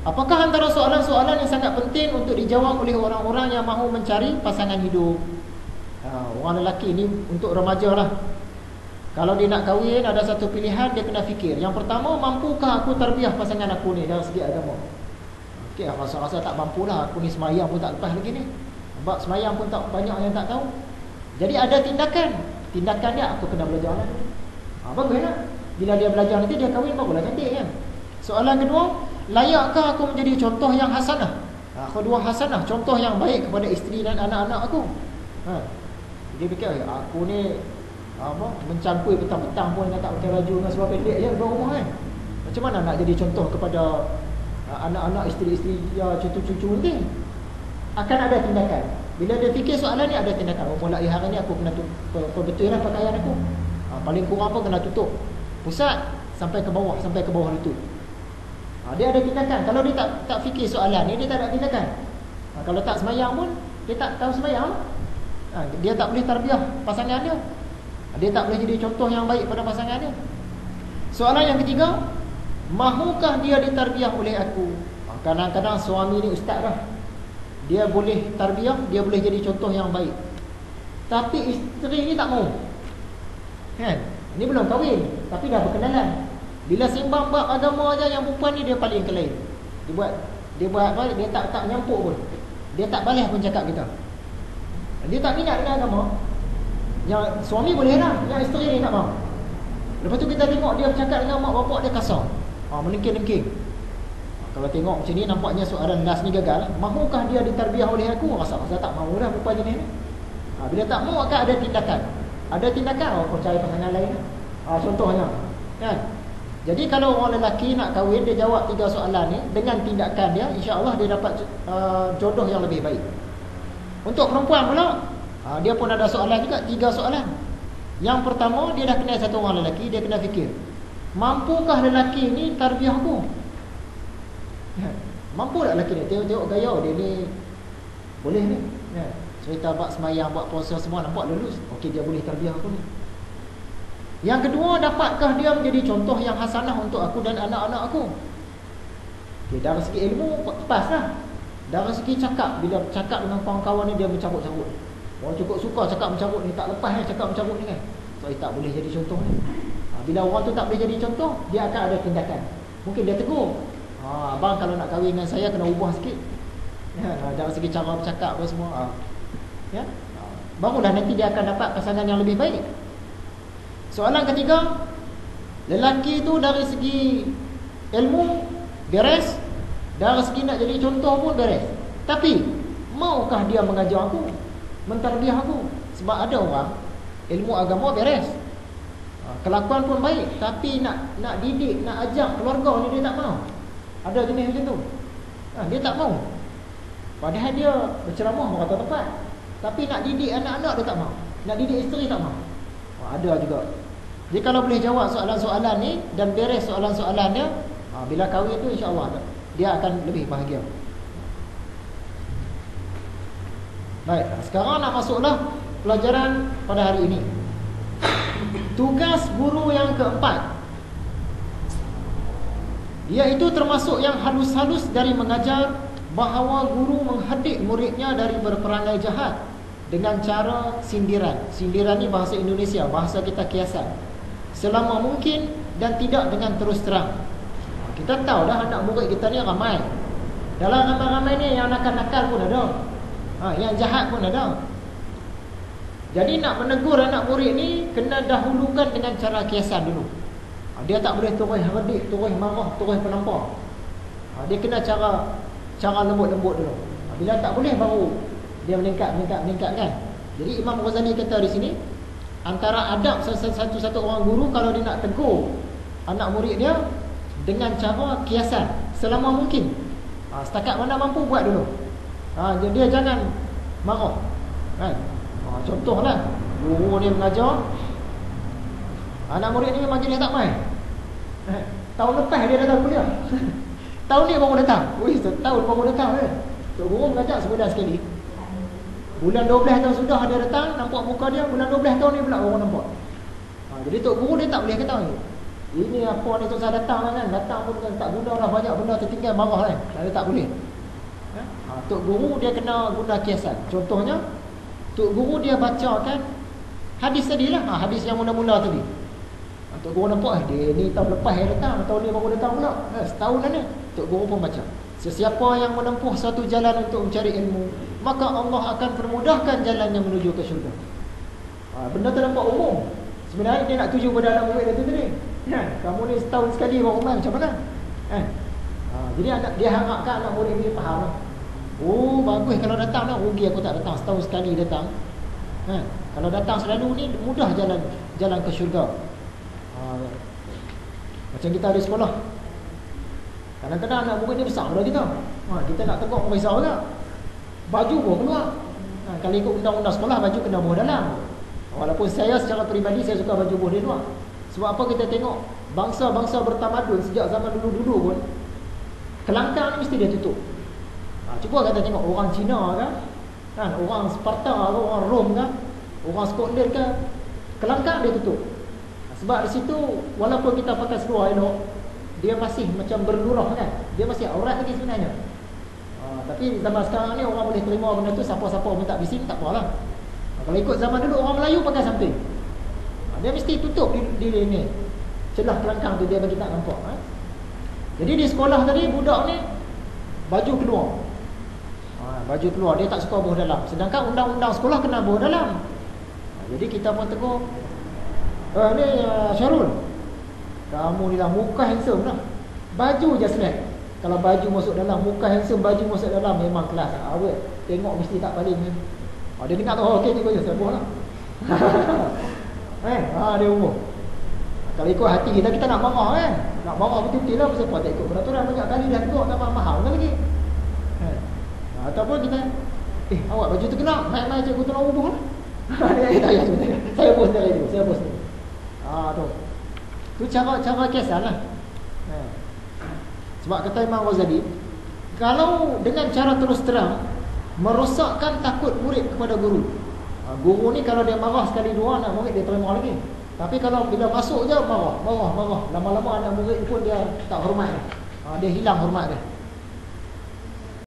Apakah antara soalan-soalan yang sangat penting untuk dijawab oleh orang-orang yang mahu mencari pasangan hidup? Orang lelaki ni untuk remaja lah. Kalau dia nak kahwin, ada satu pilihan dia kena fikir. Yang pertama, mampukah aku tarbiyah pasangan aku ni dari segi agama? Okey, rasa-rasa tak mampulah. Aku ni semayang pun tak lepas lagi ni. Sebab semayang pun tak banyak yang tak tahu. Jadi ada tindakan. Tindakan dia, aku kena belajar lah. Bagus lah. Bila dia belajar nanti dia kahwin barulah cantik kan. Soalan kedua, layakkah aku menjadi contoh yang hasanah? Kedua hasanah, contoh yang baik kepada isteri dan anak-anak aku. Dia fikir, aku ni mencangkui petang-petang pun tak pakai baju dengan seluar pendek je luar rumah kan. Macam mana nak jadi contoh kepada anak-anak, isteri-isteri cucu-cucu nanti? Akan ada tindakan. Bila dia fikir soalan ni, ada tindakan. Mulai hari ni aku kena betul lah pakaian aku. Paling kurang pun kena tutup pusat sampai ke bawah lutut. Dia ada tindakan. Kalau dia tak fikir soalan ni, dia tak ada tindakan. Kalau tak semayang pun, dia tak tahu semayang. Dia tak boleh tarbiyah pasangan dia. Dia tak boleh jadi contoh yang baik pada pasangan dia. Soalan yang ketiga, mahukah dia ditarbiyah oleh aku? Kadang-kadang suami ni ustaz dah. Dia boleh tarbiyah, dia boleh jadi contoh yang baik. Tapi isteri ni tak mau. Kan? Ini belum kahwin, tapi dah berkenalan. Bila sembang bab agama aja, yang perempuan ni dia paling kelain. Dia buat apa? Dia tak nyampuk pun. Dia tak balas pun cakap kita. Dia tak minat dengan agama. Yang suami boleh lah, yang isteri ni tak mau. Lepas tu kita tengok dia bercakap dengan mak bapak dia kasar. Menengking-nengking. Kalau tengok macam ni, nampaknya soalan last ni gagal. Mahukah dia ditarbiyah oleh aku? Rasa tak mahu dah perempuan jenis ni. Bila tak mahu, akan ada tindakan. Ada tindakan, kau cari pasangan lain. Contohnya kan? Jadi kalau orang lelaki nak kahwin, dia jawab 3 soalan ni dengan tindakan dia, insya-Allah dia dapat jodoh yang lebih baik. Untuk perempuan pula, dia pun ada soalan juga, 3 soalan. Yang pertama, dia dah kenal satu orang lelaki, dia kena fikir, mampukah lelaki ni tarbiyah aku? Mampu tak lelaki ni? Tengok gaya dia ni, boleh ni. Cerita buat semayang, buat puasa semua, nampak lulus. Okey, dia boleh tarbiyah aku ni. Yang kedua, dapatkah dia menjadi contoh yang hasanah untuk aku dan anak-anak aku? Okey, dari segi ilmu pas lah. Dari segi cakap, bila cakap dengan kawan-kawan ni, dia mencarut-carut. Orang cukup suka cakap mencarut ni, tak lepas cakap mencarut ni kan. So, tak boleh jadi contoh ni. Bila orang tu tak boleh jadi contoh, dia akan ada tindakan. Mungkin dia tegur, abang kalau nak kahwin dengan saya, kena ubah sikit. Dari segi cara bercakap apa semua. Barulah nanti dia akan dapat pasangan yang lebih baik. Soalan ketiga, lelaki tu dari segi ilmu beres, dari segi nak jadi contoh pun beres. Tapi maukah dia mengajar aku, mentarbiyah aku? Sebab ada orang ilmu agama beres, kelakuan pun baik, tapi nak didik, nak ajak keluarga ni dia tak mau. Ada jenis macam tu. Dia tak mau. Padahal dia berceramah berkata tepat, tapi nak didik anak-anak dia tak mau. Nak didik isteri tak mau. Ada juga. Jadi kalau boleh jawab soalan-soalan ni dan beres soalan-soalan dia, bila kahwin tu insya-Allah dia akan lebih bahagia. Baik, sekarang nak masuklah pelajaran pada hari ini. Tugas guru yang keempat, iaitu termasuk yang halus-halus dari mengajar, bahawa guru menghadik muridnya dari berperangai jahat dengan cara sindiran. Sindiran ni bahasa Indonesia, bahasa kita kiasan. Selama mungkin dan tidak dengan terus terang. Kita tahu dah anak murid kita ni ramai. Dalam ramai-ramai ni yang nakal-nakal pun ada, yang jahat pun ada. Jadi nak menegur anak murid ni, kena dahulukan dengan cara kiasan dulu. Dia tak boleh terus redik, terus marah, terus penampar. Dia kena cara lembut-lembut dulu. Bila tak boleh, baru dia meningkat kan. Jadi Imam Ghazali kata di sini, antara adab satu orang guru kalau dia nak tegur anak murid dia, dengan cara kiasan selama mungkin. Setakat mana mampu buat dulu. Dia jangan marah kan. Contohlah, guru ni mengajar, anak murid ni majlis tak main. Tahun lepas dia datang kuliah. Tahun ni baru datang. Tahun baru datang kan. Tok guru mengajar sebulan sekali. Bulan 12 tahun sudah dia datang, nampak muka dia. Bulan 12 tahun ni pula baru nampak. Jadi tok guru dia tak boleh kata ni. Ini apa ni susah datang kan. Datang pun tak guna dah, banyak benda tertinggal, marah kan. Dia tak boleh. Tok guru dia kena guna kiasan. Contohnya, tok guru dia bacakan hadis tadi lah. Hadis yang mula-mula tadi. Tok guru nampak dia ni tahun lepas yang datang, tahun ni baru datang pula. Setahun dah ni. Tok guru pun baca. Sesiapa yang menempuh satu jalan untuk mencari ilmu, maka Allah akan permudahkan jalannya menuju ke syurga. Benda tu nampak umum. Sebenarnya dia nak tuju pada anak murid dia tu tadi. Kamu ni setahun sekali baru main macam mana? Jadi dia harapkan anak murid ni faham lah. Oh bagus kalau datang dah, rugi aku tak datang, setahun sekali datang. Kalau datang selalu ni mudah jalan ke syurga. Macam kita ada sekolah. Kadang-kadang anak murid ni besar dah kita. Kita nak tegur orang risau juga. Baju pun keluar. Kalau ikut undang-undang sekolah, baju kena bawah dalam. Walaupun saya secara peribadi saya suka baju bawah dia luar. Sebab apa kita tengok bangsa-bangsa bertamadun sejak zaman dulu-dulu pun kelangkang ni mesti dia tutup. Cuba kata tengok orang Cina kan, orang Sparta ke, orang Rom ke, orang Scotland ke, kelangkang dia tutup. Sebab di situ walaupun kita pakai seluar elok, dia masih macam berlurah kan, dia masih aurat lagi sebenarnya. Tapi zaman sekarang ni orang boleh terima benda tu, siapa-siapa minta bising tak apalah. Kalau ikut zaman dulu orang Melayu pakai something, dia mesti tutup di ni celah kelangkang tu, dia bagi tak nampak. Jadi di sekolah tadi budak ni baju keluar. Baju keluar, dia tak suka bawah dalam. Sedangkan undang-undang sekolah kena bawah dalam. Jadi kita pun tegur, ni Syarul, kamu ni lah muka handsome lah, baju je snack. Kalau baju masuk dalam, muka handsome, baju masuk dalam, memang kelas awet. Tengok mesti tak paling ni. Dia dengar tu, okey cikgu je, saya buah lah. Dia umur. Kalau ikut hati kita, kita nak marah kan. Nak marah betul-betul lah, pasal apa tak ikut peraturan. Banyak kali dah tegur, tak mahal kan lagi. Ataupun kita, awak baju tu kena, main-main cikgu tu nak ubah lah. Saya post dari dulu, saya post ni. Tu cara kiasan lah. Sebab kata Imam Ghazali, kalau dengan cara terus terang merosakkan takut murid kepada guru. Guru ni kalau dia marah sekali dua, anak murid dia terima lagi. Tapi kalau bila masuk je marah. Lama-lama anak murid pun dia tak hormat. Dia hilang hormat dia.